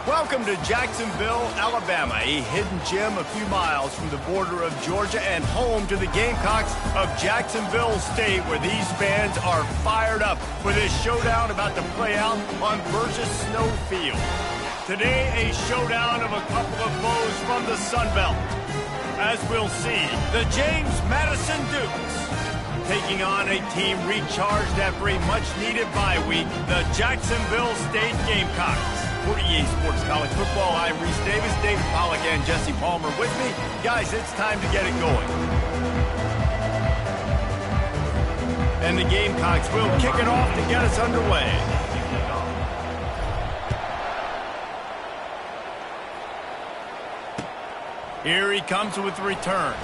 Welcome to Jacksonville, Alabama, a hidden gem a few miles from the border of Georgia and home to the Gamecocks of Jacksonville State, where these fans are fired up for this showdown about to play out on Burgess Snow Field. Today, a showdown of a couple of foes from the Sun Belt. As we'll see, the James Madison Dukes taking on a team recharged after a much-needed bye week, the Jacksonville State Gamecocks. For EA Sports College Football, I'm Reese Davis, David Pollack, and Jesse Palmer with me. Guys, it's time to get it going. And the Gamecocks will kick it off to get us underway. Here he comes with the return.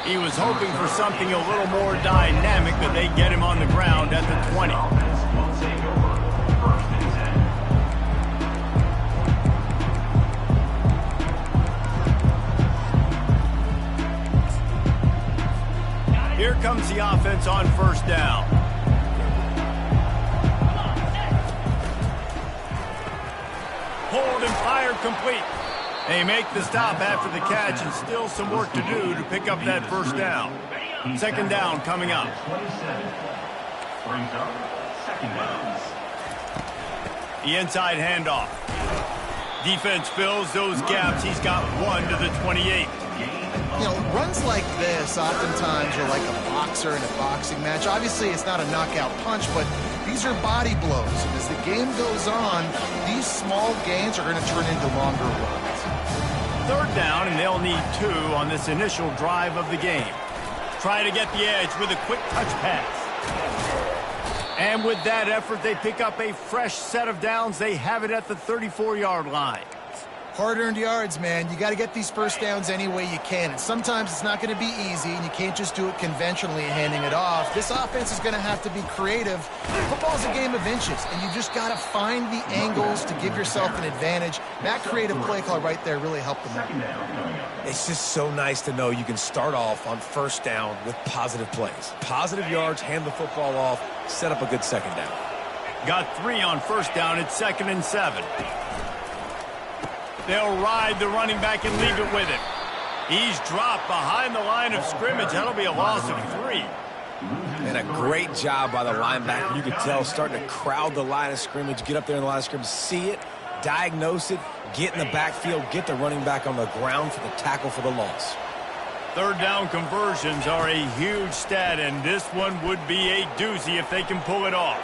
He was hoping for something a little more dynamic, but they get him on the ground at the 20. Here comes the offense on first down. Hold and fire complete. They make the stop after the catch, and still some work to do to pick up that first down. Second down coming up. The inside handoff. Defense fills those gaps. He's got one to the 28. You know, runs like this oftentimes are like a boxer in a boxing match. Obviously, it's not a knockout punch, but these are body blows. And as the game goes on, these small gains are going to turn into longer runs. Third down, and they'll need 2 on this initial drive of the game. Try to get the edge with a quick touch pass. And with that effort, they pick up a fresh set of downs. They have it at the 34-yard line. Hard-earned yards, man. You got to get these first downs any way you can. And sometimes it's not going to be easy, and you can't just do it conventionally handing it off. This offense is going to have to be creative. Football's a game of inches, and you just got to find the angles to give yourself an advantage. That creative play call right there really helped them out. It's just so nice to know you can start off on first down with positive plays. Positive yards, hand the football off, set up a good second down. Got 3 on first down. It's 2nd and 7. They'll ride the running back and leave it with him. He's dropped behind the line of scrimmage. That'll be a loss of 3. And a great job by the linebacker. You could tell starting to crowd the line of scrimmage, get up there in the line of scrimmage, see it, diagnose it, get in the backfield, get the running back on the ground for the tackle for the loss. Third down conversions are a huge stat, and this one would be a doozy if they can pull it off.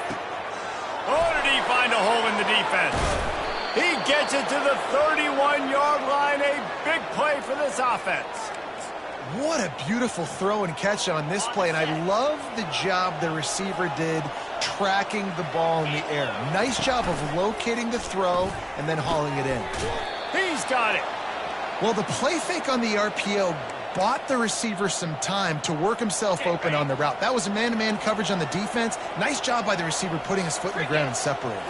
Oh, did he find a hole in the defense? He gets it to the 31-yard line. A big play for this offense. What a beautiful throw and catch on this play, and I love the job the receiver did tracking the ball in the air. Nice job of locating the throw and then hauling it in. He's got it. Well, the play fake on the RPO bought the receiver some time to work himself open on the route. That was a man-to-man coverage on the defense. Nice job by the receiver putting his foot in the ground and separating.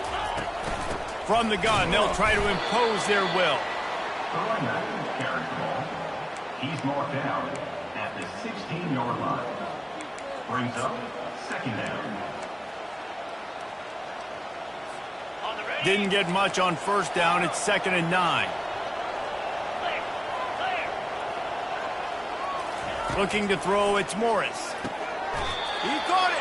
From the gun, they'll try to impose their will. He's marked out at the 16-yard line. Brings up second down. Didn't get much on first down. It's 2nd and 9. Looking to throw, it's Morris. He caught it.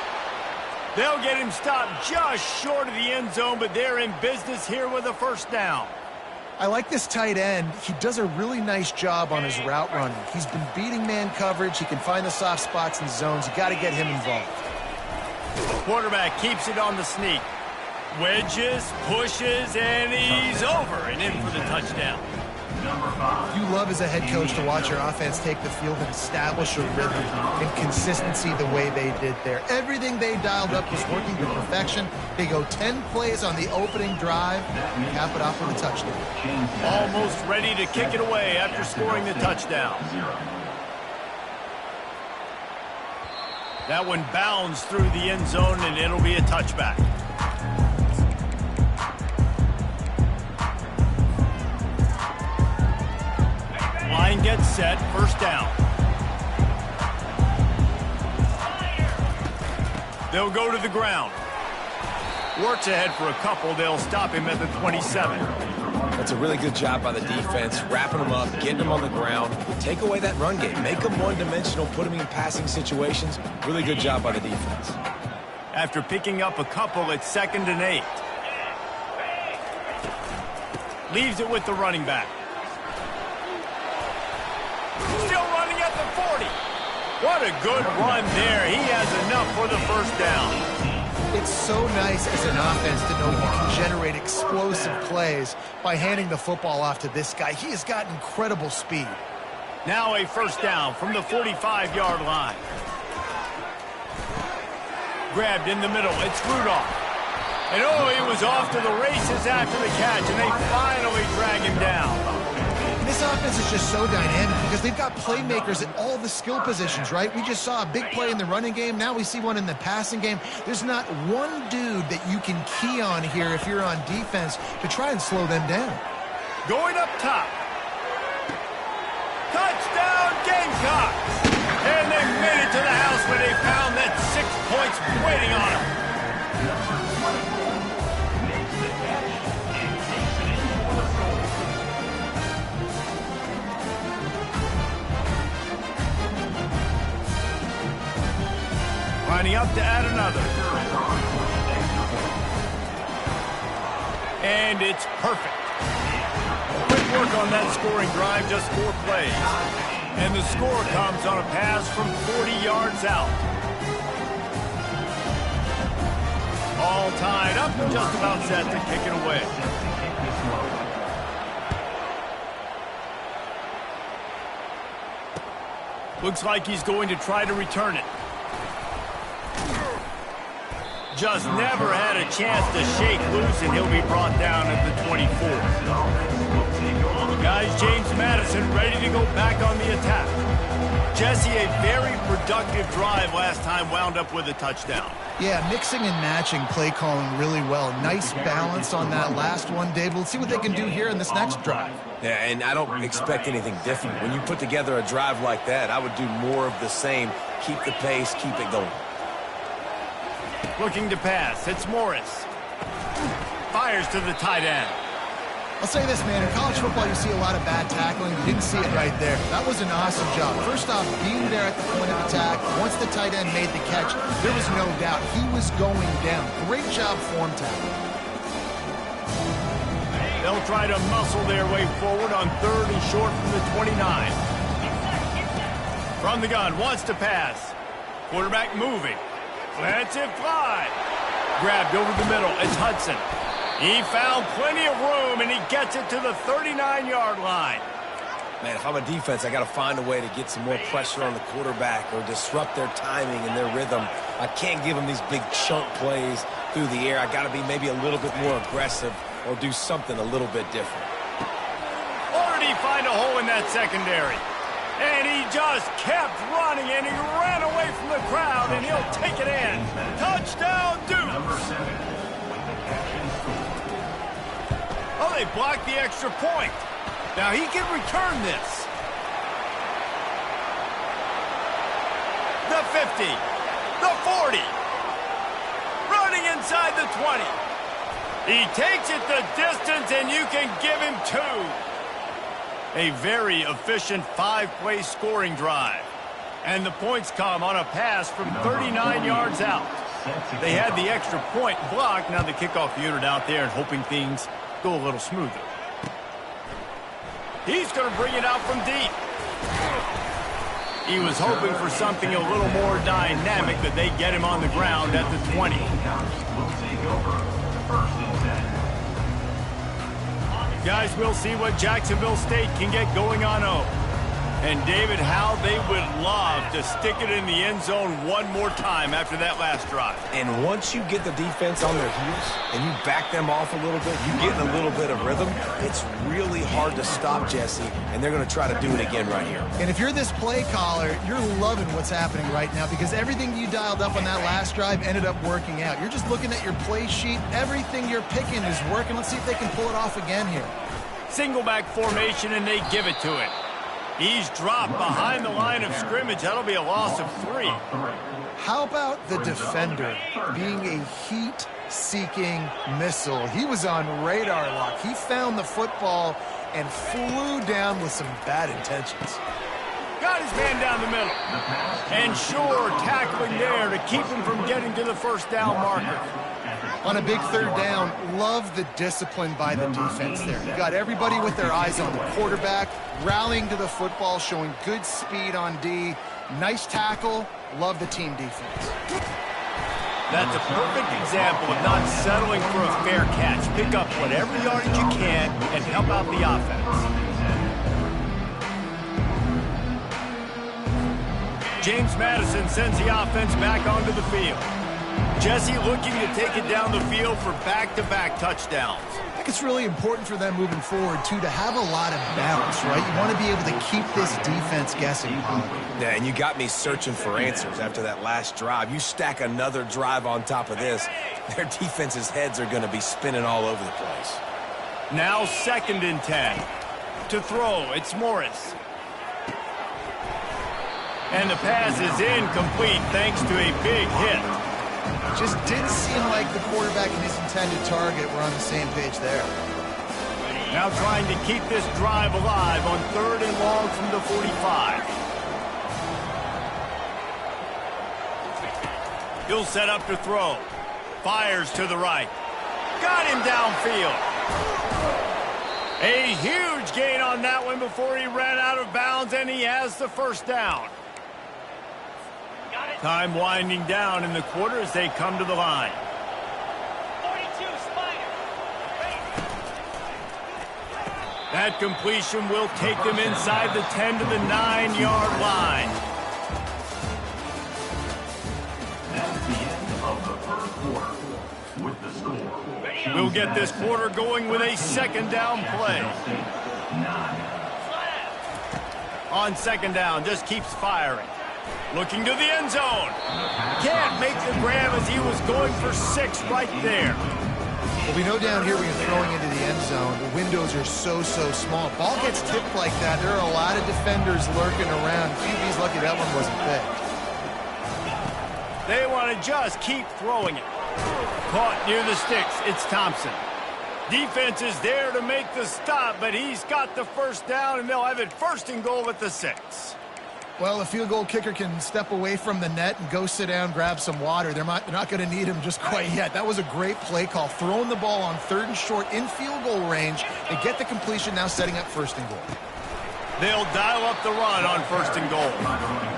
They'll get him stopped just short of the end zone, but they're in business here with a first down. I like this tight end. He does a really nice job on his route running. He's been beating man coverage. He can find the soft spots and zones. You got to get him involved. Quarterback keeps it on the sneak. Wedges, pushes, and he's over and in for the touchdown. You love as a head coach to watch your offense take the field and establish a rhythm and consistency the way they did there. Everything they dialed up was working to perfection. They go 10 plays on the opening drive and cap it off with a touchdown. Almost ready to kick it away after scoring the touchdown. That one bounds through the end zone, and it'll be a touchback. Line gets set, first down. They'll go to the ground. Works ahead for a couple. They'll stop him at the 27. That's a really good job by the defense, wrapping them up, getting them on the ground. Take away that run game. Make them one-dimensional, put them in passing situations. Really good job by the defense. After picking up a couple, it's 2nd and 8. Leaves it with the running back. Still running at the 40. What a good run there. He has enough for the first down. It's so nice as an offense to know you can generate explosive plays by handing the football off to this guy. He has got incredible speed. Now a first down from the 45-yard line. Grabbed in the middle. It's Rudolph. And oh, he was off to the races after the catch, and they finally drag him down. This offense is just so dynamic because they've got playmakers at all the skill positions, right? We just saw a big play in the running game. Now we see one in the passing game. There's not one dude that you can key on here if you're on defense to try and slow them down. Going up top. Touchdown, Gamecocks! And they made it to the house where they found that 6 points waiting on them. Lining up to add another. And it's perfect. Quick work on that scoring drive, just 4 plays. And the score comes on a pass from 40 yards out. All tied up and just about set to kick it away. Looks like he's going to try to return it. Just never had a chance to shake loose, and he'll be brought down at the 24. Guys, James Madison ready to go back on the attack. Jesse, a very productive drive last time, wound up with a touchdown. Yeah, mixing and matching play calling really well. Nice balance on that last one, David. Let's see what they can do here in this next drive. Yeah, and I don't expect anything different. When you put together a drive like that, I would do more of the same. Keep the pace, keep it going. Looking to pass. It's Morris. Fires to the tight end. I'll say this, man. In college football, you see a lot of bad tackling. You didn't see it right there. That was an awesome job. First off, being there at the point of attack. Once the tight end made the catch, there was no doubt he was going down. Great job form tackling. They'll try to muscle their way forward on 3rd and short from the 29. From the gun, wants to pass. Quarterback moving. Lets it fly. Grabbed over the middle. It's Hudson. He found plenty of room, and he gets it to the 39-yard line. Man, if I'm a defense, I got to find a way to get some more pressure on the quarterback or disrupt their timing and their rhythm. I can't give them these big chunk plays through the air. I got to be maybe a little bit more aggressive or do something a little bit different. Or did he find a hole in that secondary? And he just kept running, and he ran away from the crowd, and he'll take it in. Touchdown, Duke! Oh, they blocked the extra point. Now he can return this. The 50, the 40, running inside the 20. He takes it the distance, and you can give him 2. A very efficient 5-play scoring drive. And the points come on a pass from 39 yards out. They had the extra point blocked. Now the kickoff unit out there and hoping things go a little smoother. He's going to bring it out from deep. He was hoping for something a little more dynamic, but they get him on the ground at the 20. Guys, we'll see what Jacksonville State can get going on 0. And, David, how they would love to stick it in the end zone one more time after that last drive. And once you get the defense on their heels and you back them off a little bit, you get in a little bit of rhythm, it's really hard to stop Jesse, and they're going to try to do it again right here. And if you're this play caller, you're loving what's happening right now because everything you dialed up on that last drive ended up working out. You're just looking at your play sheet. Everything you're picking is working. Let's see if they can pull it off again here. Single back formation, and they give it to it. He's dropped behind the line of scrimmage. That'll be a loss of 3. How about the defender being a heat heat-seeking missile. He was on radar lock. He found the football and flew down with some bad intentions. Got his man down the middle. And sure, tackling there to keep him from getting to the first down marker. On a big third down, love the discipline by the defense there. You got everybody with their eyes on the quarterback, rallying to the football, showing good speed on D. Nice tackle. Love the team defense. That's a perfect example of not settling for a fair catch. Pick up whatever yardage you can and help out the offense. James Madison sends the offense back onto the field. Jesse looking to take it down the field for back-to-back touchdowns. I think it's really important for them moving forward, too, to have a lot of balance, right? You want to be able to keep this defense guessing. Yeah, and you got me searching for answers after that last drive. You stack another drive on top of this, their defense's heads are going to be spinning all over the place. Now 2nd and 10. To throw, it's Morris. And the pass is incomplete thanks to a big hit. Just didn't seem like the quarterback and his intended target were on the same page there. Now trying to keep this drive alive on 3rd and long from the 45. He'll set up to throw. Fires to the right. Got him downfield. A huge gain on that one before he ran out of bounds, and he has the first down. Time winding down in the quarter as they come to the line. 42, Spider. That completion will take them inside the 10 to the 9-yard line. That's the end of the first quarter. With the score, We'll get this quarter going with a 2nd down play. 9. On 2nd down, just keeps firing. Looking to the end zone. Can't make the grab as he was going for 6 right there. Well, we know down here when you're throwing into the end zone, the windows are so small. Ball gets tipped like that. There are a lot of defenders lurking around. QB's lucky that one wasn't big. They want to just keep throwing it. Caught near the sticks. It's Thompson. Defense is there to make the stop, but he's got the first down, and they'll have it 1st and goal at the 6. Well, a field goal kicker can step away from the net and go sit down, grab some water. They're not going to need him just quite yet. That was a great play call. Throwing the ball on 3rd and short in field goal range. They get the completion, now setting up 1st and goal. They'll dial up the run on 1st and goal.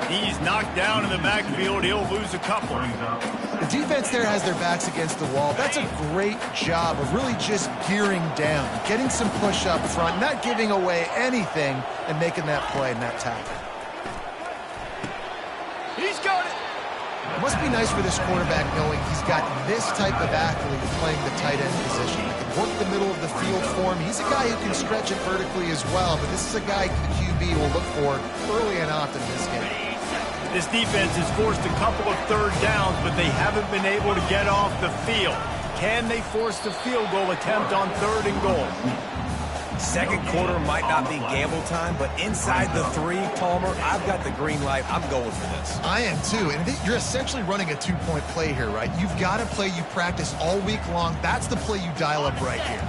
He's knocked down in the backfield. He'll lose a couple. The defense there has their backs against the wall. That's a great job of really just gearing down, getting some push up front, not giving away anything, and making that play and that tackle. He's got it. It must be nice for this quarterback knowing he's got this type of athlete playing the tight end position. He can work the middle of the field for him. He's a guy who can stretch it vertically as well, but this is a guy the QB will look for early and often in this game. This defense has forced a couple of 3rd downs, but they haven't been able to get off the field. Can they force the field goal attempt on 3rd and goal? 2nd quarter might not be gamble time, but inside the 3, Palmer, I've got the green light. I'm going for this. I am too, and you're essentially running a 2-point play here, right? You've got a play you practice all week long. That's the play you dial up right here.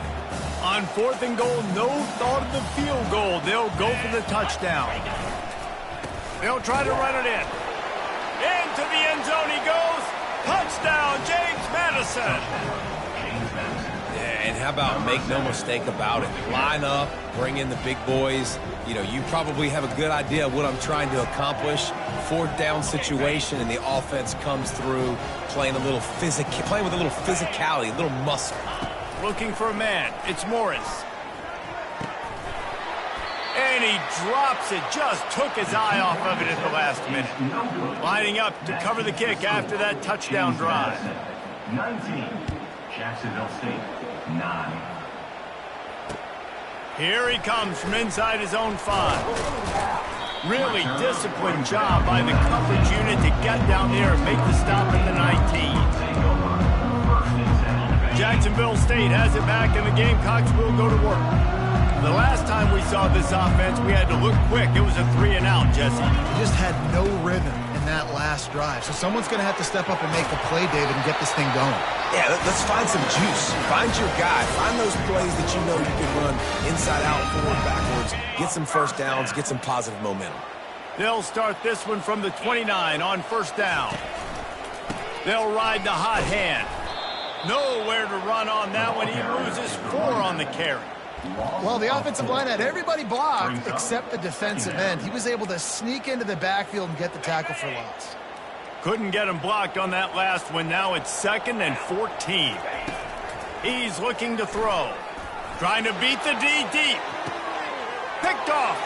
On 4th and goal, no thought of the field goal. They'll go for the touchdown. They'll try to run it in. Into the end zone he goes. Touchdown, James Madison. Yeah, and how about make no mistake about it? Line up, bring in the big boys. You know, you probably have a good idea of what I'm trying to accomplish. 4th down situation, and the offense comes through playing with a little physicality, a little muscle. Looking for a man. It's Morris. And he drops it. Just took his eye off of it at the last minute. Lining up to cover the kick after that touchdown drive. 19. Jacksonville State, 9. Here he comes from inside his own 5. Really disciplined job by the coverage unit to get down there and make the stop at the 19. Jacksonville State has it back, and the Gamecocks will go to work. The last time we saw this offense, we had to look quick. It was a 3-and-out, Jesse. He just had no rhythm, and that last drive. So someone's going to have to step up and make a play, David, and get this thing going. Yeah, let's find some juice. Find your guy. Find those plays that you know you can run inside out, forward, backwards. Get some first downs. Get some positive momentum. They'll start this one from the 29 on first down. They'll ride the hot hand. Nowhere to run on that one. He loses 4 on the carry. Well, the offensive line had everybody blocked except the defensive end. He was able to sneak into the backfield and get the tackle for loss. Couldn't get him blocked on that last one. Now it's 2nd and 14. He's looking to throw. Trying to beat the D deep. Picked off.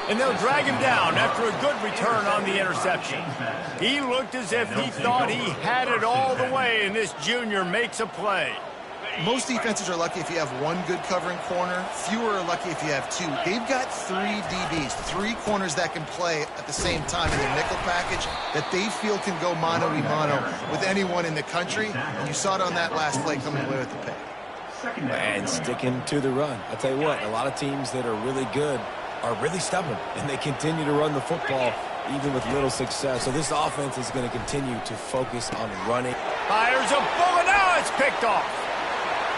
And they'll drag him down after a good return on the interception. He looked as if he thought he had it all the way, and this junior makes a play. Most defenses are lucky if you have one good covering corner. Fewer are lucky if you have 2. They've got 3 DBs, 3 corners that can play at the same time in their nickel package that they feel can go mano-a-mano with anyone in the country. And you saw it on that last play coming away with the pick. And sticking to the run. I'll tell you what, a lot of teams that are really good are really stubborn, and they continue to run the football even with little success. So this offense is going to continue to focus on running. Fires a bullet. Now it's picked off.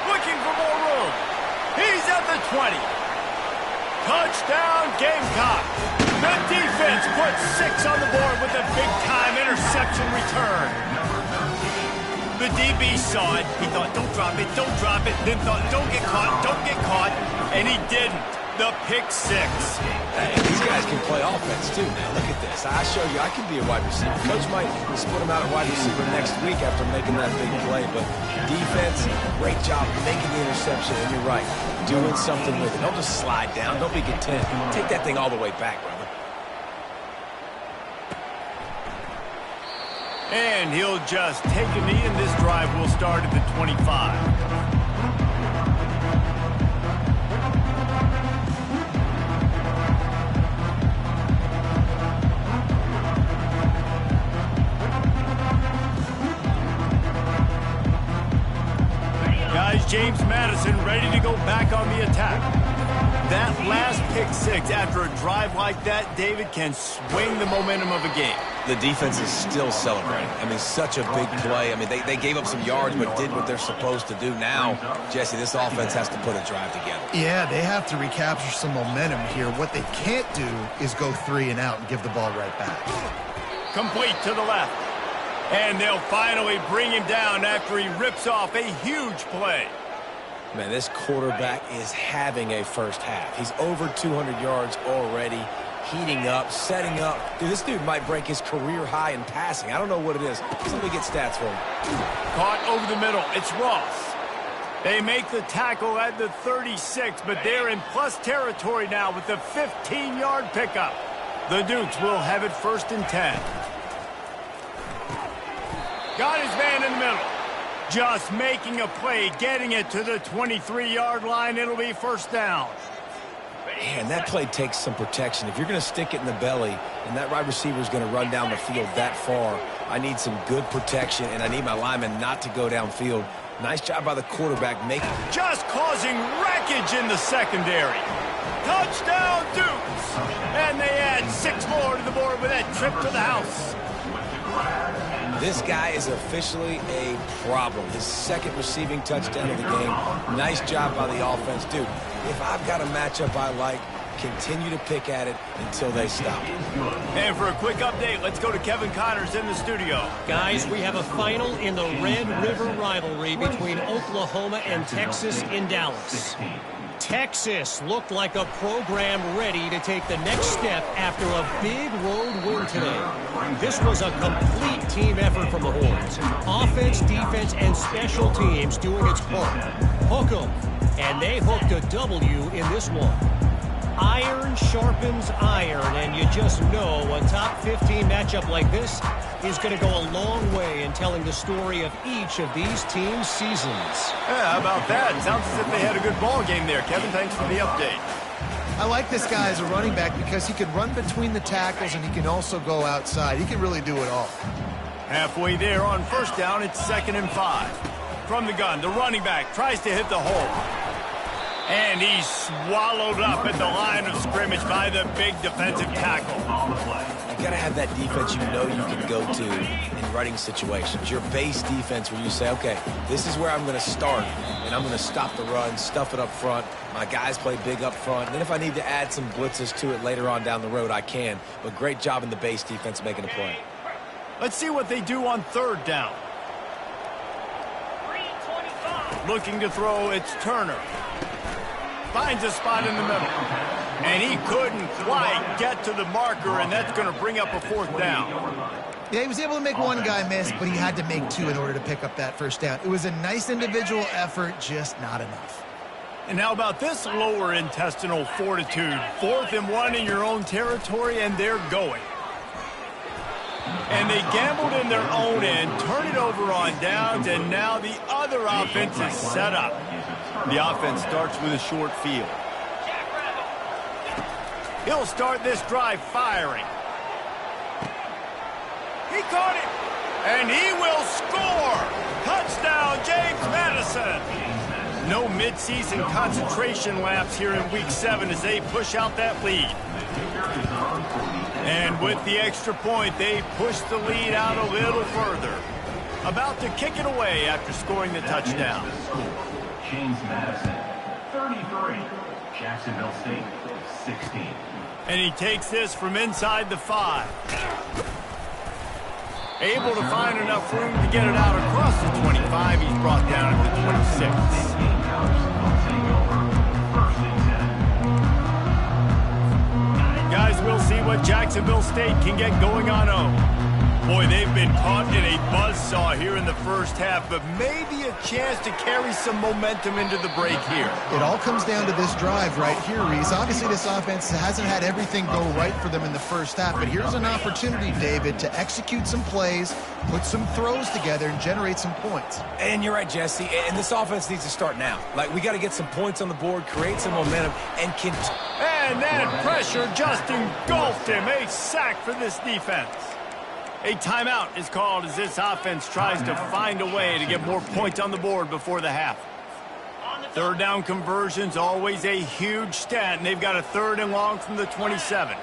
Looking for more room. He's at the 20. Touchdown, Gamecock. The defense puts 6 on the board with a big-time interception return. The DB saw it. He thought, don't drop it, don't drop it. Then thought, don't get caught. And he didn't. The pick 6. Hey, these guys can play offense, too. Now, look at this. I show you I can be a wide receiver. Coach might split him out at wide receiver next week after making that big play. But defense, great job making the interception. And you're right, doing something with it. Don't just slide down. Don't be content. Take that thing all the way back, brother. And he'll just take a knee, and this drive will start at the 25. James Madison ready to go back on the attack. That last pick 6 after a drive like that, David, can swing the momentum of a game. The defense is still celebrating. I mean, such a big play. I mean, they gave up some yards but did what they're supposed to do. Now, Jesse, this offense has to put a drive together. Yeah, they have to recapture some momentum here. What they can't do is go 3 and out and give the ball right back. Complete to the left. And they'll finally bring him down after he rips off a huge play. Man, this quarterback is having a first half. He's over 200 yards already, heating up, setting up. Dude, this dude might break his career high in passing. I don't know what it is. Let me get stats for him. Caught over the middle. It's Ross. They make the tackle at the 36, but they're in plus territory now with the 15-yard pickup. The Dukes will have it 1st and 10. Got his man in the middle. Just making a play, getting it to the 23-yard line. It'll be 1st down. Man, that play takes some protection. If you're going to stick it in the belly and that wide receiver is going to run down the field that far, I need some good protection, and I need my lineman not to go downfield. Nice job by the quarterback. Just causing wreckage in the secondary. Touchdown, Dukes. And they add 6 more to the board with that trip to the house. This guy is officially a problem. His 2nd receiving touchdown of the game. Nice job by the offense. Dude, if I've got a matchup I like, continue to pick at it until they stop. And for a quick update, let's go to Kevin Connors in the studio. Guys, we have a final in the Red River rivalry between Oklahoma and Texas in Dallas. Texas looked like a program ready to take the next step after a big road win today. This was a complete team effort from the Horns. Offense, defense, and special teams doing its part. Hook 'em, and they hooked a W in this one. Iron sharpens iron, and you just know a top 15 matchup like this is going to go a long way in telling the story of each of these teams' seasons. Yeah, how about that? Sounds as if they had a good ball game there. Kevin, thanks for the update. I like this guy as a running back because he can run between the tackles and he can also go outside. He can really do it all. Halfway there on 1st down, it's 2nd and 5. From the gun, the running back tries to hit the hole. And he's swallowed up at the line of scrimmage by the big defensive tackle. You got to have that defense you know you can go to in running situations. Your base defense where you say, okay, this is where I'm going to start, and I'm going to stop the run, stuff it up front. My guys play big up front. And then if I need to add some blitzes to it later on down the road, I can. But great job in the base defense making a play. Let's see what they do on third down. 325. Looking to throw, it's Turner. Finds a spot in the middle. And he couldn't quite get to the marker, and that's going to bring up a fourth down. Yeah, he was able to make one guy miss, but he had to make two in order to pick up that first down. It was a nice individual effort, just not enough. And how about this lower intestinal fortitude? 4th and 1 in your own territory, and they're going. And they gambled in their own end, turn it over on downs, and now the other offense is set up. The offense starts with a short field. He'll start this drive firing. He caught it, and he will score. Touchdown, James Madison. No midseason concentration laps here in Week 7 as they push out that lead. And with the extra point, they push the lead out a little further. About to kick it away after scoring the touchdown. James Madison, 33. Jacksonville State, 16. And he takes this from inside the 5. Able to find enough room to get it out across the 25. He's brought down at the 26. Guys, we'll see what Jacksonville State can get going on home. Boy, they've been caught in a buzzsaw here in the first half, but maybe a chance to carry some momentum into the break here. It all comes down to this drive right here, Reese. Obviously, this offense hasn't had everything go right for them in the first half, but here's an opportunity, David, to execute some plays, put some throws together, and generate some points. And you're right, Jesse, and this offense needs to start now. Like, we got to get some points on the board, create some momentum, and And that pressure just engulfed him. A sack for this defense. A timeout is called as this offense tries to find a way to get more points on the board before the half. Third down conversions, always a huge stat, and they've got a 3rd and long from the 27.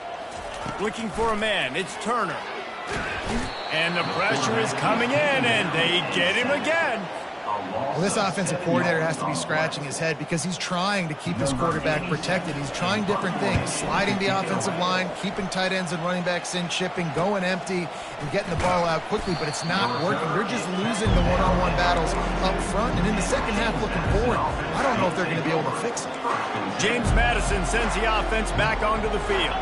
Looking for a man, it's Turner. And the pressure is coming in, and they get him again. Well, this offensive coordinator has to be scratching his head because he's trying to keep his quarterback protected. He's trying different things, sliding the offensive line, keeping tight ends and running backs in, chipping, going empty, and getting the ball out quickly, but it's not working. They're just losing the one-on-one battles up front, and in the second half looking forward, I don't know if they're going to be able to fix it. James Madison sends the offense back onto the field.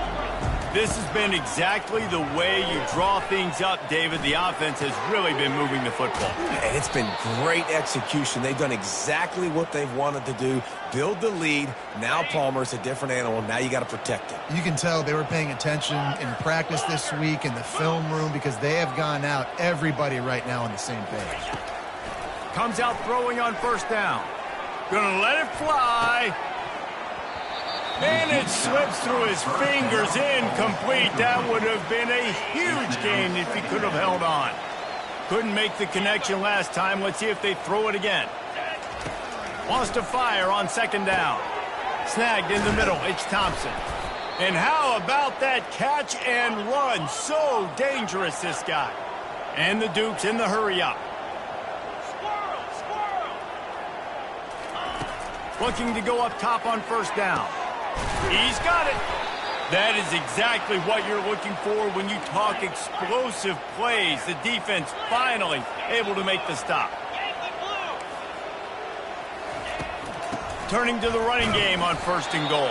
This has been exactly the way you draw things up, David. The offense has really been moving the football. And it's been great execution. They've done exactly what they've wanted to do. Build the lead. Now Palmer's a different animal. Now you got to protect it. You can tell they were paying attention in practice this week in the film room because they have gone out, everybody right now on the same page. Comes out throwing on first down. Gonna let it fly. And it slips through his fingers, incomplete. That would have been a huge gain if he could have held on. Couldn't make the connection last time. Let's see if they throw it again. Wants to fire on second down. Snagged in the middle. It's Thompson. And how about that catch and run? So dangerous, this guy. And the Dukes in the hurry up. Looking to go up top on first down. He's got it. That is exactly what you're looking for when you talk explosive plays. The defense finally able to make the stop. Turning to the running game on first and goal.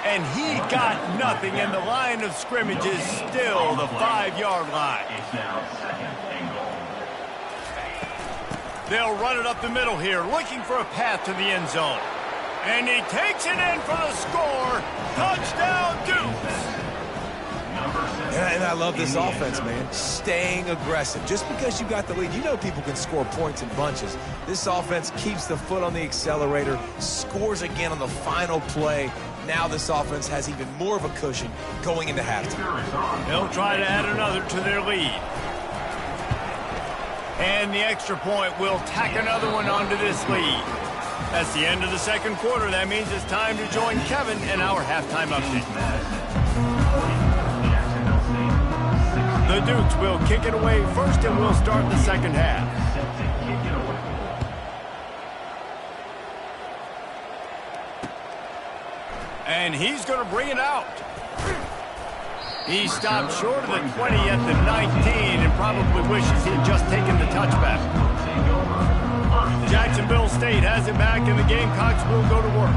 And he got nothing, and the line of scrimmage is still the 5-yard line. They'll run it up the middle here, looking for a path to the end zone. And he takes it in for the score. Touchdown, Dukes. And I love this offense, man. Staying aggressive. Just because you got the lead, you know people can score points in bunches. This offense keeps the foot on the accelerator, scores again on the final play. Now this offense has even more of a cushion going into halftime. They'll try to add another to their lead. And the extra point will tack another one onto this lead. That's the end of the second quarter. That means it's time to join Kevin in our halftime update. The Dukes will kick it away first, and we'll start the second half. And he's going to bring it out. He stopped short of the 20 at the 19 and probably wishes he had just taken the touchback. Jacksonville State has it back, and the Gamecocks will go to work.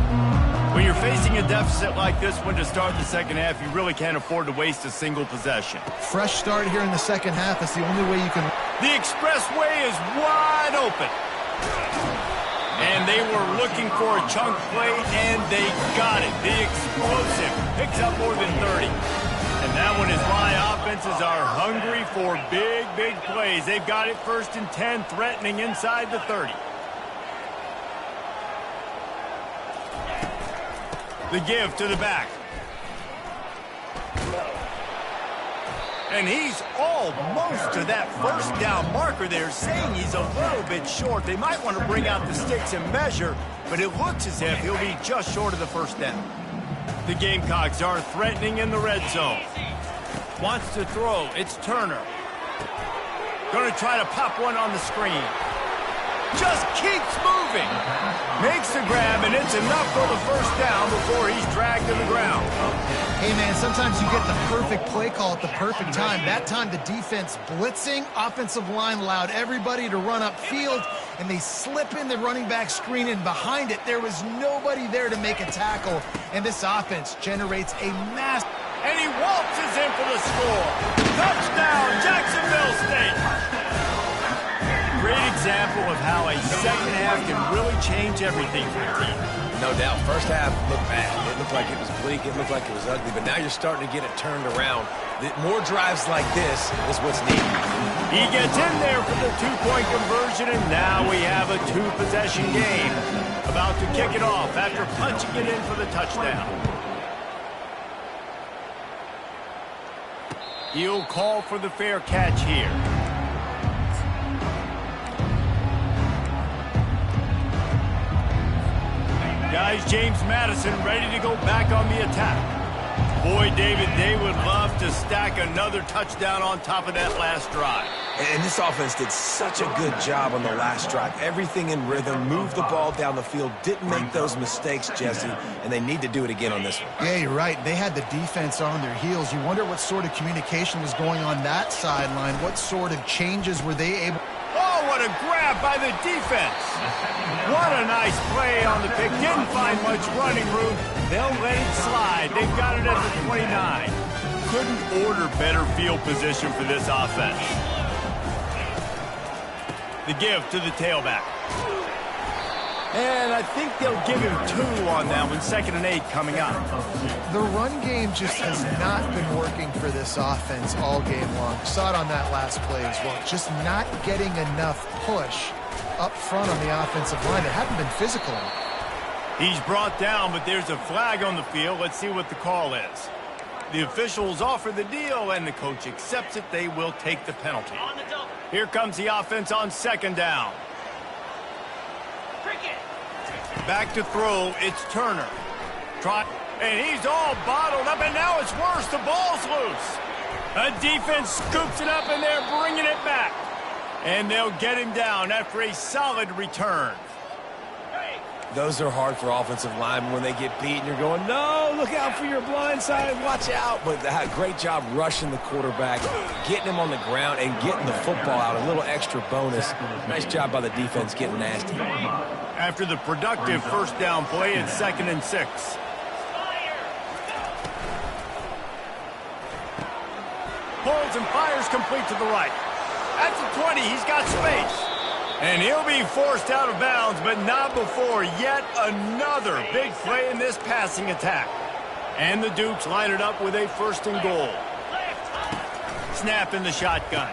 When you're facing a deficit like this one to start the second half, you really can't afford to waste a single possession. Fresh start here in the second half. That's the only way you can... The expressway is wide open. And they were looking for a chunk play, and they got it. The explosive picks up more than 30. And that one is why offenses are hungry for big, big plays. They've got it 1st and 10, threatening inside the 30. The give to the back. And he's almost to that first down marker there, saying he's a little bit short. They might want to bring out the sticks and measure, but it looks as if he'll be just short of the first down. The Gamecocks are threatening in the red zone. Wants to throw. It's Turner. Going to try to pop one on the screen. Just keeps moving. Makes the grab, and it's enough for the first down before he's dragged to the ground. Hey, man, sometimes you get the perfect play call at the perfect time. That time the defense blitzing, offensive line allowed everybody to run upfield, and they slip in the running back screen, and behind it there was nobody there to make a tackle, and this offense generates a mass. And he waltzes in for the score. Touchdown, Jacksonville State. Great example of how a second half can really change everything for a team. No doubt. First half looked bad. It looked like it was bleak. It looked like it was ugly. But now you're starting to get it turned around. More drives like this is what's needed. He gets in there for the two-point conversion, and now we have a two-possession game. About to kick it off after punching it in for the touchdown. He'll call for the fair catch here. Guys, James Madison ready to go back on the attack. Boy, David, they would love to stack another touchdown on top of that last drive. And this offense did such a good job on the last drive. Everything in rhythm, moved the ball down the field, didn't make those mistakes, Jesse, and they need to do it again on this one. Yeah, you're right. They had the defense on their heels. You wonder what sort of communication was going on that sideline. What sort of changes were they able... Oh, what a grab by the defense. What a nice play on the pick. Didn't find much running room. They'll let it slide. They've got it at the 29. Couldn't order better field position for this offense. The give to the tailback. And I think they'll give him 2 on that one. 2nd and 8 coming up. The run game just has not been working for this offense all game long. Saw it on that last play as well. Just not getting enough push up front on the offensive line. They haven't been physical. He's brought down, but there's a flag on the field. Let's see what the call is. The officials offer the deal, and the coach accepts it. They will take the penalty. Here comes the offense on 2nd down. Back to throw, it's Turner. And he's all bottled up, and now it's worse. The ball's loose. A defense scoops it up, and they're bringing it back. And they'll get him down after a solid return. Those are hard for offensive linemen when they get beat, and you're going, no, look out for your blind side, watch out. But great job rushing the quarterback, getting him on the ground, and getting the football out. A little extra bonus. Nice job by the defense getting nasty. After the productive first down play, it's 2nd and 6. Pulls and fires complete to the right. At the 20, he's got space. And he'll be forced out of bounds, but not before yet another big play in this passing attack. And the Dukes line it up with a 1st and goal. Snap in the shotgun.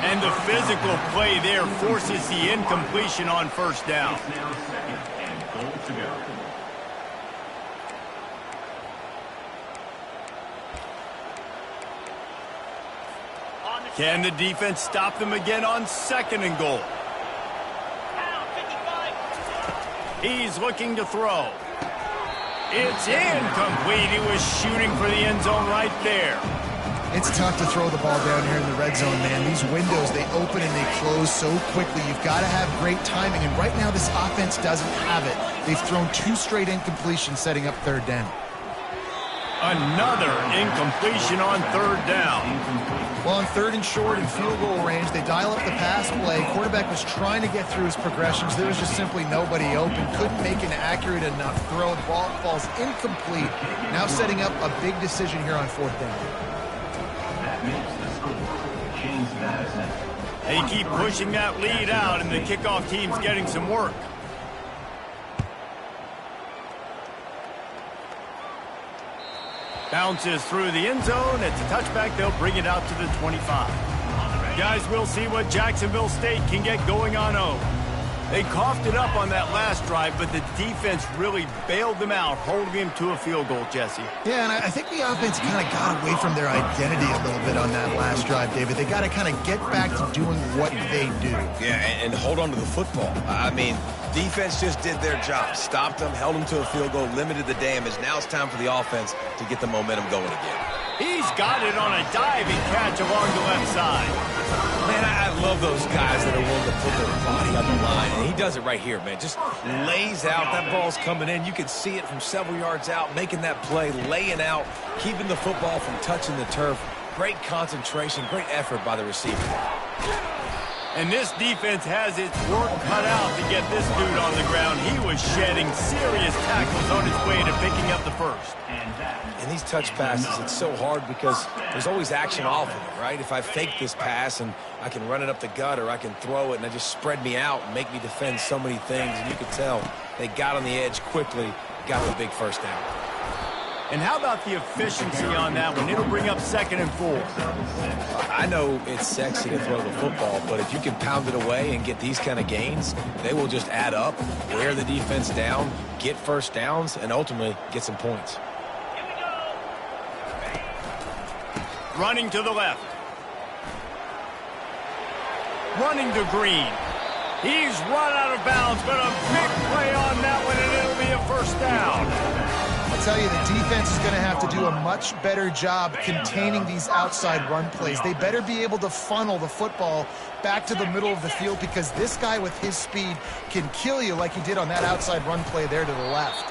And the physical play there forces the incompletion on 1st down. Now 2nd and goal to go. Can the defense stop them again on 2nd and goal? He's looking to throw. It's incomplete. He was shooting for the end zone right there. It's tough to throw the ball down here in the red zone, man. These windows, they open and they close so quickly. You've got to have great timing, and right now this offense doesn't have it. They've thrown 2 straight incompletions setting up third down. Another incompletion on third down. Well, on third and short in field goal range, they dial up the pass play. Quarterback was trying to get through his progressions. There was just simply nobody open. Couldn't make an accurate enough throw. The ball falls incomplete. Now setting up a big decision here on fourth down. That makes the score. James Madison. They keep pushing that lead out, and the kickoff team's getting some work. Bounces through the end zone. It's a touchback. They'll bring it out to the 25. Guys, we'll see what Jacksonville State can get going on home. They coughed it up on that last drive, but the defense really bailed them out, holding him to a field goal, Jesse. Yeah, and I think the offense kind of got away from their identity a little bit on that last drive, David. They got to kind of get back to doing what they do. Yeah, and hold on to the football. I mean, defense just did their job. Stopped them, held them to a field goal, limited the damage. Now it's time for the offense to get the momentum going again. He's got it on a diving catch along the left side. Man, I love those guys that are willing to put their body on the line, and he does it right here, man. Just lays out. That ball's coming in. You can see it from several yards out, making that play, laying out, keeping the football from touching the turf. Great concentration, great effort by the receiver. And this defense has its work cut out to get this dude on the ground. He was shedding serious tackles on his way to picking up the first. And these touch passes, it's so hard because there's always action off of it, right? If I fake this pass and I can run it up the gut or I can throw it and they just spread me out and make me defend so many things, and you can tell they got on the edge quickly, got the big first down. And how about the efficiency on that one? It'll bring up 2nd and 4. I know it's sexy to throw the football, but if you can pound it away and get these kind of gains, they will just add up, wear the defense down, get first downs, and ultimately get some points. Running to the left. Running to Green. He's run out of bounds, but a big play on that one, and it'll be a first down. I'll tell you, the defense is going to have to do a much better job containing these outside run plays. They better be able to funnel the football back to the middle of the field, because this guy with his speed can kill you like he did on that outside run play there to the left.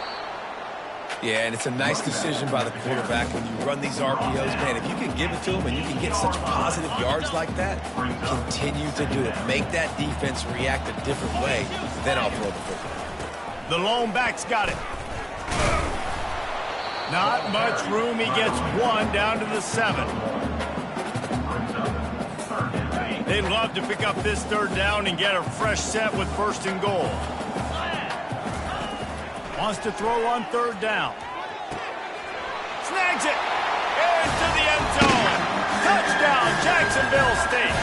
Yeah, and it's a nice decision by the quarterback when you run these RPOs. Man, if you can give it to him and you can get such positive yards like that, continue to do it. Make that defense react a different way, then I'll throw the football. The lone back's got it. Not much room. He gets one down to the 7. They'd love to pick up this third down and get a fresh set with 1st and goal. Wants to throw on third down. Snags it. Into the end zone. Touchdown, Jacksonville State.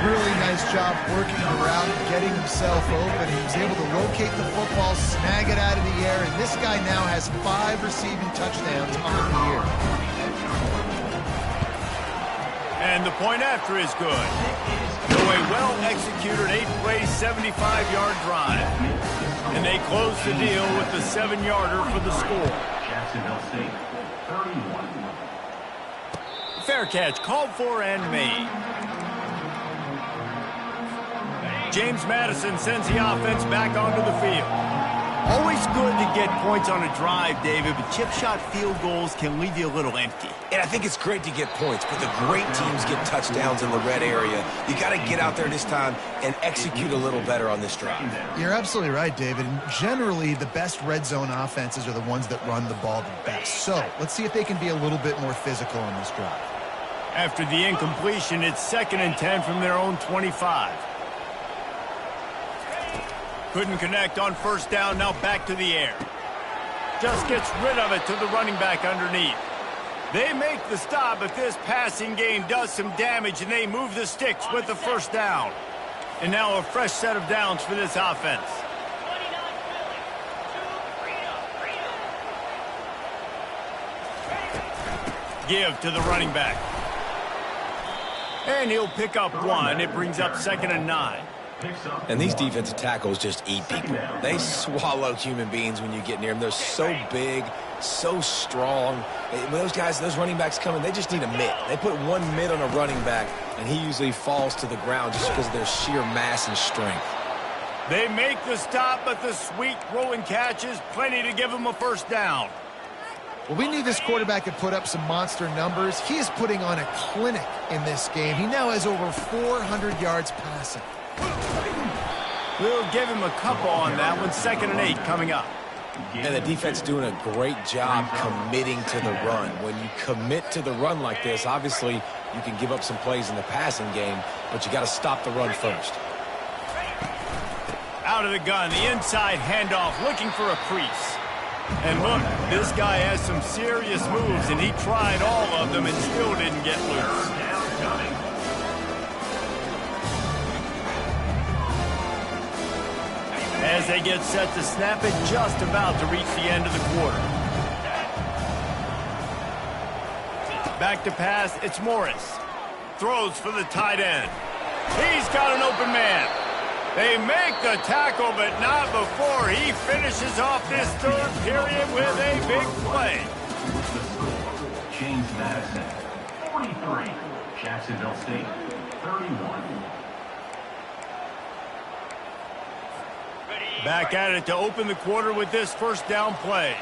Really nice job working around, getting himself open. He was able to locate the football, snag it out of the air, and this guy now has 5 receiving touchdowns on the year. And the point after is good. So a well-executed 8-play, 75-yard drive. And they close the deal with the 7-yarder for the score. Jacksonville State, 31. Fair catch, called for and made. James Madison sends the offense back onto the field. Always good to get points on a drive, David, but chip shot field goals can leave you a little empty. And I think it's great to get points, but the great teams get touchdowns in the red area. You got to get out there this time and execute a little better on this drive. You're absolutely right, David. And generally, the best red zone offenses are the ones that run the ball the best. So let's see if they can be a little bit more physical on this drive. After the incompletion, it's 2nd and 10 from their own 25. Couldn't connect on first down, now back to the air. Just gets rid of it to the running back underneath. They make the stop, but this passing game does some damage, and they move the sticks with the first down. And now a fresh set of downs for this offense. Give to the running back. And he'll pick up 1. It brings up 2nd and 9. And these defensive tackles just eat people. They swallow human beings when you get near them. They're so big, so strong. When those guys, those running backs come in, they just need a mitt. They put one mitt on a running back, and he usually falls to the ground just because of their sheer mass and strength. They make the stop, but the sweet throw and catch is plenty to give them a first down. Well, we knew this quarterback could put up some monster numbers. He is putting on a clinic in this game. He now has over 400 yards passing. We'll give him a couple on that one. 2nd and 8 coming up. And the defense doing a great job committing to the run. When you commit to the run like this, obviously you can give up some plays in the passing game, but you got to stop the run first. Out of the gun, the inside handoff, looking for a crease. And look, this guy has some serious moves, and he tried all of them and still didn't get loose. As they get set to snap it, just about to reach the end of the quarter. Back to pass, it's Morris. Throws for the tight end. He's got an open man. They make the tackle, but not before he finishes off this 3rd period with a big play. The score, James Madison, 43. Jacksonville State, 31. Back at it to open the quarter with this first down play.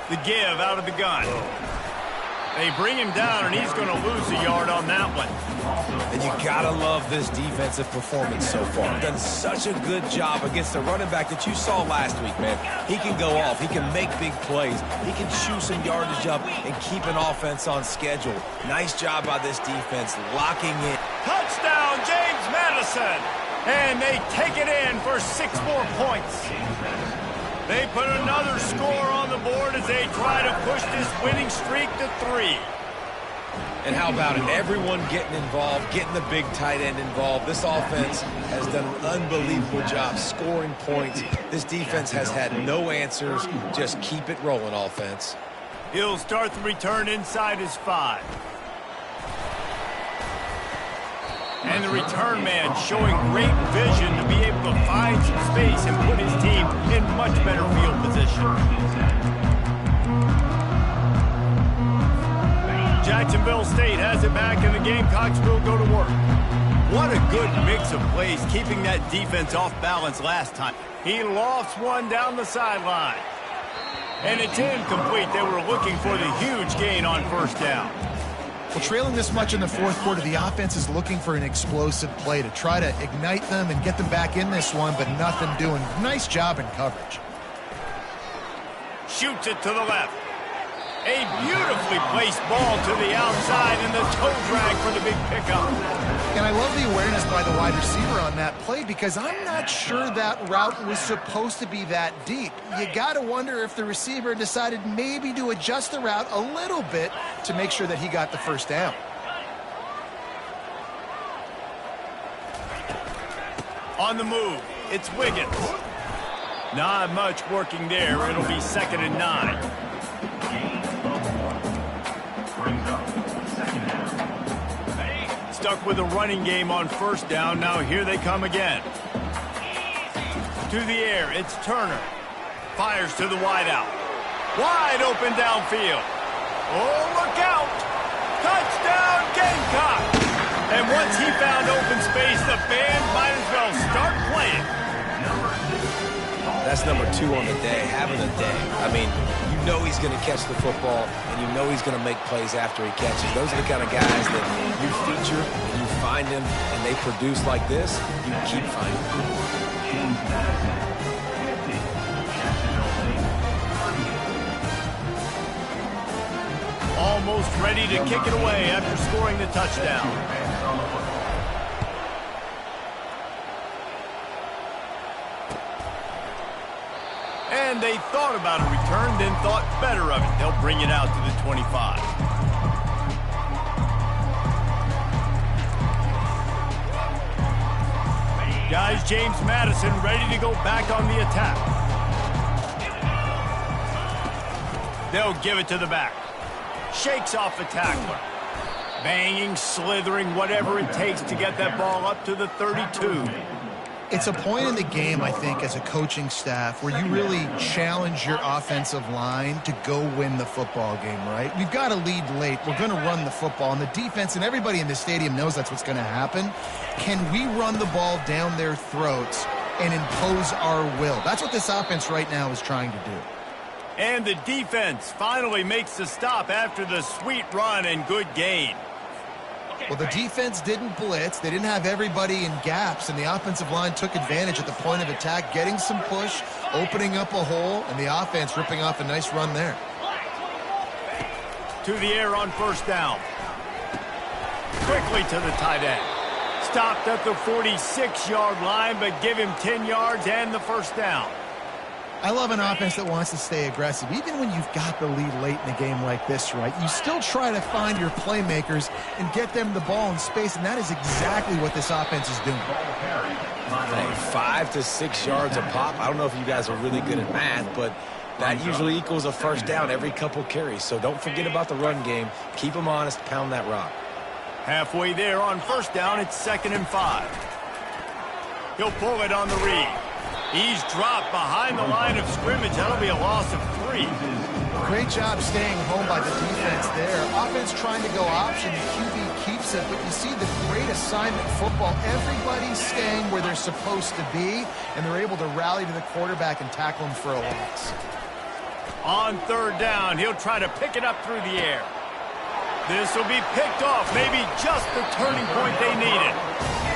The give out of the gun. They bring him down, and he's going to lose a yard on that one. And you got to love this defensive performance so far. Done such a good job against the running back that you saw last week, man. He can go off. He can make big plays. He can chew some yardage up and keep an offense on schedule. Nice job by this defense locking in. Touchdown, James Madison. And they take it in for 6 more points. They put another score on the board as they try to push this winning streak to 3. And how about it? Everyone getting involved, getting the big tight end involved. This offense has done an unbelievable job scoring points. This defense has had no answers. Just keep it rolling, offense. He'll start the return inside his 5. And the return man showing great vision to be able to find some space and put his team in much better field position. Jacksonville State has it back, and the Gamecocks will go to work. What a good mix of plays, keeping that defense off balance last time. He lofts one down the sideline. And it's incomplete. They were looking for the huge gain on first down. Well, trailing this much in the 4th quarter, the offense is looking for an explosive play to try to ignite them and get them back in this one, but nothing doing. Nice job in coverage. Shoots it to the left. A beautifully placed ball to the outside, and the toe drag for the big pickup. And I love the awareness by the wide receiver on that play, because I'm not sure that route was supposed to be that deep. You got to wonder if the receiver decided maybe to adjust the route a little bit to make sure that he got the first down. On the move, it's Wiggins. Not much working there. It'll be 2nd and 9. Stuck with a running game on first down. Now here they come again. To the air, it's Turner. Fires to the wideout. Wide open downfield. Oh, look out! Touchdown, Gamecock! And once he found open space, the band might as well start playing. That's number 2 on the day, having a day. I mean, you know he's going to catch the football, and you know he's going to make plays after he catches. Those are the kind of guys that you feature, and you find them, and they produce like this, you keep finding them. Almost ready to kick it away after scoring the touchdown. And they thought about a return, then thought better of it. They'll bring it out to the 25. Guys, James Madison ready to go back on the attack. They'll give it to the back. Shakes off the tackler. Banging, slithering, whatever it takes to get that ball up to the 32. It's a point in the game, I think, as a coaching staff where you really challenge your offensive line to go win the football game, right? We've got to lead late. We're going to run the football. And the defense and everybody in the stadium knows that's what's going to happen. Can we run the ball down their throats and impose our will? That's what this offense right now is trying to do. And the defense finally makes the stop after the sweet run and good gain. Well, the defense didn't blitz. They didn't have everybody in gaps, and the offensive line took advantage at the point of attack, getting some push, opening up a hole, and the offense ripping off a nice run there. To the air on first down. Quickly to the tight end. Stopped at the 46-yard line, but give him 10 yards and the first down. I love an offense that wants to stay aggressive. Even when you've got the lead late in a game like this, right, you still try to find your playmakers and get them the ball in space, and that is exactly what this offense is doing. Hey, 5 to 6 yards a pop. I don't know if you guys are really good at math, but that usually equals a first down every couple carries. So don't forget about the run game. Keep them honest, pound that rock. Halfway there on first down, it's 2nd and 5. He'll pull it on the read. He's dropped behind the line of scrimmage. That'll be a loss of 3. Great job staying home by the defense there. Offense trying to go option. The QB keeps it, but you see the great assignment football. Everybody's staying where they're supposed to be, and they're able to rally to the quarterback and tackle him for a loss. On third down, he'll try to pick it up through the air. This will be picked off, maybe just the turning point they needed.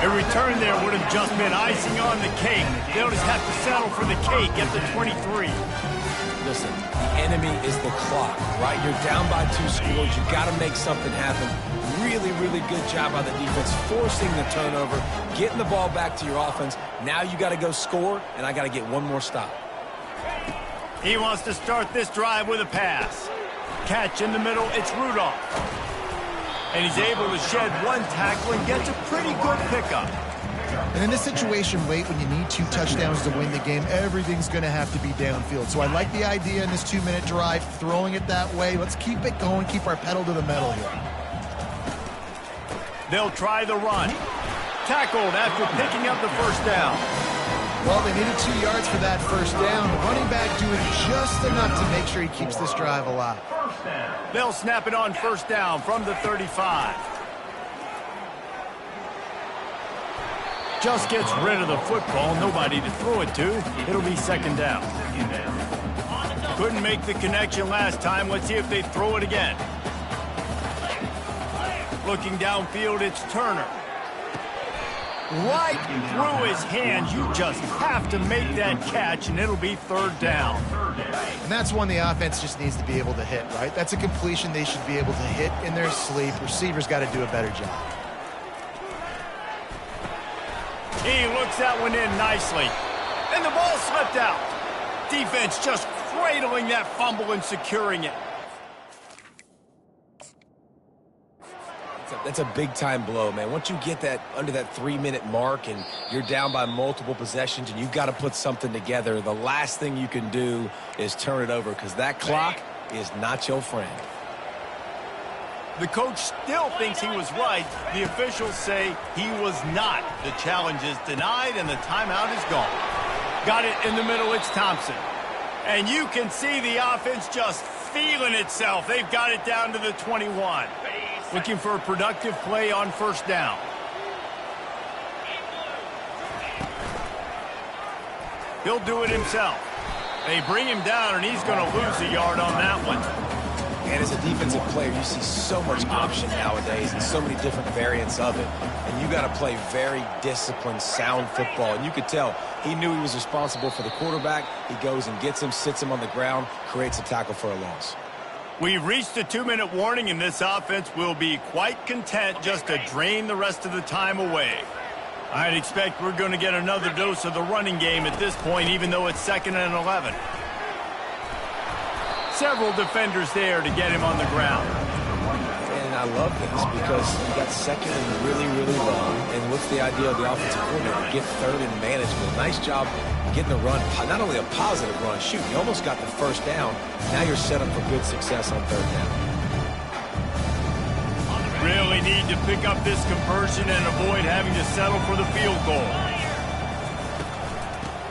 A return there would have just been icing on the cake. They'll just have to settle for the cake at the 23. Listen, the enemy is the clock, right? You're down by 2 scores. You got to make something happen. Really, really good job by the defense, forcing the turnover, getting the ball back to your offense. Now you got to go score, and I got to get one more stop. He wants to start this drive with a pass. Catch in the middle, it's Rudolph. And he's able to shed one tackle and gets a pretty good pickup. And in this situation, late, when you need 2 touchdowns to win the game, everything's going to have to be downfield. So I like the idea in this 2-minute drive, throwing it that way. Let's keep it going, keep our pedal to the metal here. They'll try the run. Tackled after picking up the first down. Well, they needed 2 yards for that first down. The running back doing just enough to make sure he keeps this drive alive. They'll snap it on first down from the 35. Just gets rid of the football, nobody to throw it to. It'll be 2nd down. Couldn't make the connection last time. Let's see if they throw it again. Looking downfield, it's Turner. Right through his hands. You just have to make that catch, and it'll be 3rd down. And that's one the offense just needs to be able to hit, right? That's a completion they should be able to hit in their sleep. Receivers got to do a better job. He looks that one in nicely. And the ball slipped out. Defense just cradling that fumble and securing it. That's a big-time blow, man. Once you get that under that 3-minute mark and you're down by multiple possessions and you've got to put something together, the last thing you can do is turn it over because that clock is not your friend. The coach still thinks he was right. The officials say he was not. The challenge is denied and the timeout is gone. Got it in the middle, it's Thompson. And you can see the offense just feeling itself. They've got it down to the 21. Looking for a productive play on first down. He'll do it himself. They bring him down, and he's going to lose a yard on that one. And as a defensive player, you see so much option nowadays and so many different variants of it. And you got to play very disciplined, sound football. And you could tell he knew he was responsible for the quarterback. He goes and gets him, sits him on the ground, creates a tackle for a loss. We've reached a 2-minute warning, and this offense will be quite content just to drain the rest of the time away. I'd expect we're going to get another dose of the running game at this point, even though it's 2nd and 11. Several defenders there to get him on the ground. And I love this because you got 2nd and really, really long. And what's the idea of the offensive coordinator? Get 3rd and manageable. Nice job getting the run, not only a positive run, shoot, you almost got the first down. Now you're set up for good success on 3rd down. Really need to pick up this conversion and avoid having to settle for the field goal.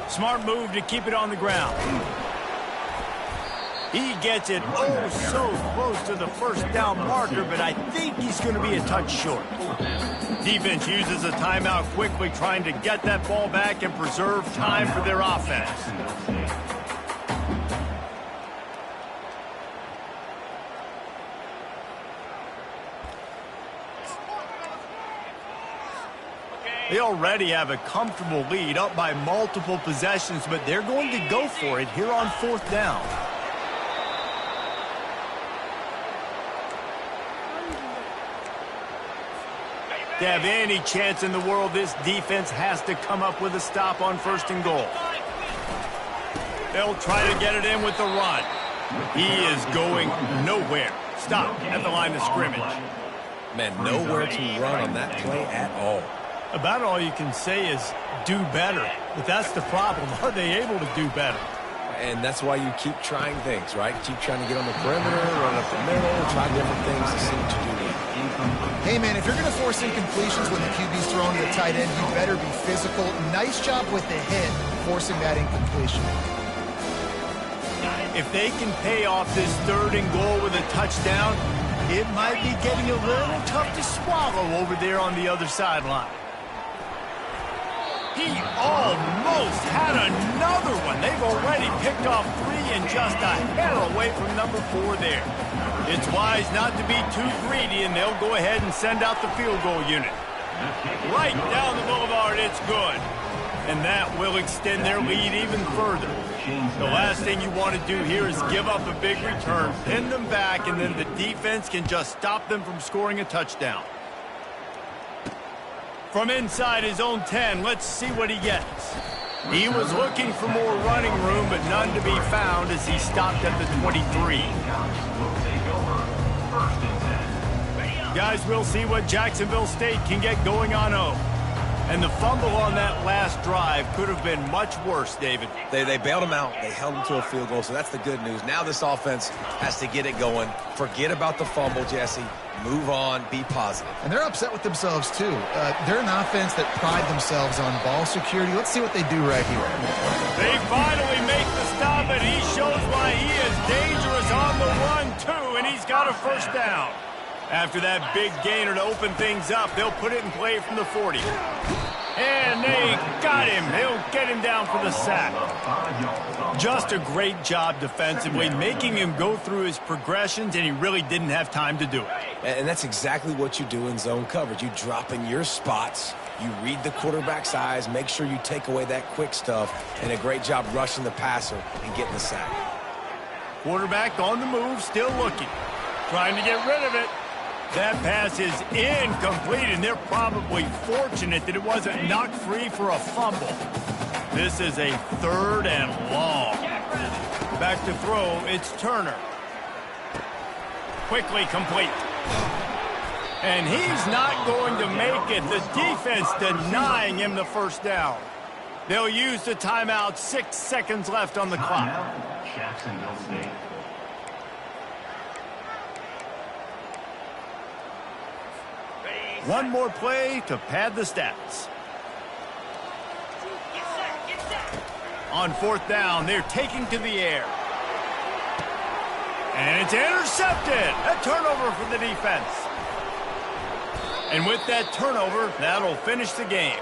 Smart move to keep it on the ground. He gets it oh so close to the first down marker, but I think he's going to be a touch short. Defense uses a timeout quickly, trying to get that ball back and preserve time for their offense. They already have a comfortable lead, up by multiple possessions, but they're going to go for it here on 4th down. To have any chance in the world, this defense has to come up with a stop on 1st and goal. They'll try to get it in with the run. He is going nowhere. Stop at the line of scrimmage. Man, nowhere to run on that play at all. About all you can say is do better. But that's the problem. Are they able to do better? And that's why you keep trying things, right? Keep trying to get on the perimeter, run up the middle, try different things to see what you do. Hey, man, if you're going to force incompletions when the QB's throwing to the tight end, you better be physical. Nice job with the hit, forcing that incompletion. If they can pay off this 3rd and goal with a touchdown, it might be getting a little tough to swallow over there on the other sideline. He almost had another one. They've already picked off 3 and just a hair away from number 4 there. It's wise not to be too greedy, and they'll go ahead and send out the field goal unit. Right down the boulevard, it's good. And that will extend their lead even further. The last thing you want to do here is give up a big return, pin them back, and then the defense can just stop them from scoring a touchdown. From inside his own 10, let's see what he gets. He was looking for more running room, but none to be found as he stopped at the 23. Guys, we'll see what Jacksonville State can get going on 0. And the fumble on that last drive could have been much worse, David. They bailed him out. They held him to a field goal, so that's the good news. Now this offense has to get it going. Forget about the fumble, Jesse. Move on. Be positive. And they're upset with themselves, too. They're an offense that pride themselves on ball security. Let's see what they do right here. They finally make the stop, and he shows why he is dangerous on the run, too, and he's got a 1st down. After that big gainer to open things up, they'll put it in play from the 40. And they got him. They'll get him down for the sack. Just a great job defensively, making him go through his progressions, and he really didn't have time to do it. And that's exactly what you do in zone coverage. You drop in your spots, you read the quarterback's eyes, make sure you take away that quick stuff, and a great job rushing the passer and getting the sack. Quarterback on the move, still looking. Trying to get rid of it. That pass is incomplete, and they're probably fortunate that it wasn't knocked free for a fumble. This is a 3rd and long. Back to throw, it's Turner. Quickly complete. And he's not going to make it. The defense denying him the 1st down. They'll use the timeout. 6 seconds left on the clock. Jacksonville State. One more play to pad the stats. On 4th down, they're taking to the air. And it's intercepted. A turnover for the defense. And with that turnover, that'll finish the game.